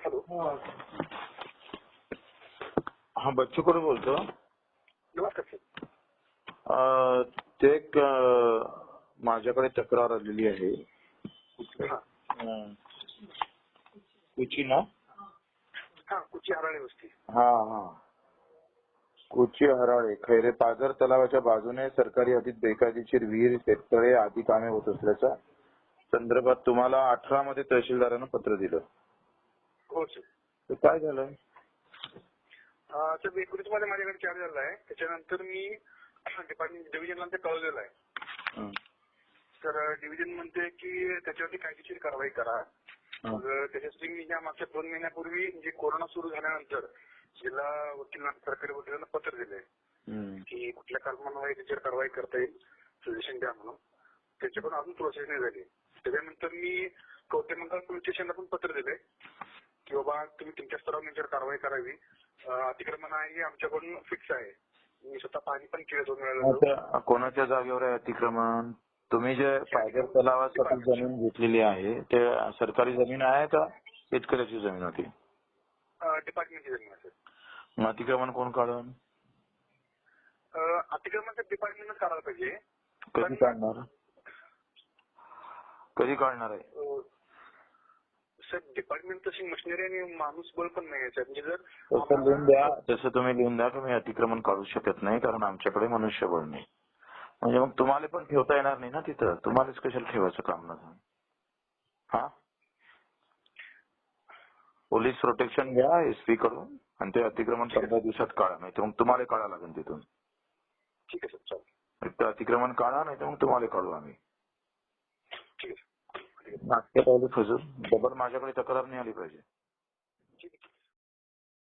Hello. हा बच्चू कडू बोलतो. नमस्कार सर. ते एक माझ्याकडे तक्रार आलेली आहे. हा कुची ना? हा कुची हराळे वस्ती. हा हा कुची हराळे खैरे पाझर तलावाच्या बाजूने सरकारी हद्दीत बेकायदेशीर विहीर शेततळे आदी कामे होत असल्याच्या संदर्भात तुम्हाला 18 मध्ये तहसीलदारानं पत्र दिलं. हो सर. तर काय झालं? सर 19 मध्ये माझ्याकडे चार्ज झाला आहे. त्याच्यानंतर मी डिपार्टमेंट डिव्हिजनला ते कळवलेलं आहे. तर डिव्हिजन म्हणते की त्याच्यावरती कायदेशीर कारवाई करा. मग त्याच्यासाठी मी या मागच्या 2 महिन्यापूर्वी म्हणजे कोरोना सुरू झाल्यानंतर जिल्हा वकिलांना सरकारी वकिलांना पत्र दिलंय की कुठल्या कारणामुळे त्याच्यावर कारवाई करता येईल सजेशन द्या म्हणून. त्याच्याकडून अजून प्रोसेस नाही झाली. त्याच्यानंतर मी कवठेमंकाळ पोलीस स्टेशनला पण पत्र दिलंय की बाबा तुम्ही तुमच्या स्तरावर याच्यावर कारवाई करावी. अतिक्रमण आहे हे आमच्याकडून फिक्स आहे. मी स्वतः पाणी पण केलं 2 वेळा. कोणाच्या जागेवर आहे अतिक्रमण? तुम्ही जे पाझर तलावासाठी जमीन घेतलेली आहे ते सरकारी जमीन आहे का शेतकऱ्याची जमीन होती? डिपार्टमेंटची जमीन आहे. मग अतिक्रमण कोण काढून? अतिक्रमण डिपार्टमेंटच काढायला पाहिजे. कधी काढणार? कधी काढणार आहे? सर डिपार्टमेंट तशी मशिनरी आणि माणूस बळ पण नाही आहे. म्हणजे जर तसं लिहून द्या, तसं तुम्ही लिहून द्या तुम्ही अतिक्रमण काढू शकत नाही कारण आमच्याकडे मनुष्यबळ नाही. म्हणजे मग तुम्हाला पण ठेवता येणार नाही ना तिथं. तुम्हालाच कशाला ठेवायचं काम ना. हा पोलीस प्रोटेक्शन घ्या एसपी कडून आणि ते अतिक्रमण 15 दिवसात काढा. नाही तर मग तुम्हाला काढा लागेल तिथून. ठीक आहे सर. चालेल. एक तर अतिक्रमण काढा नाही तर मग तुम्हाला काढू आम्ही. ठीक आहे. नाटके पाहिजे फजून डबल माझ्याकडे तक्रार नाही आली पाहिजे.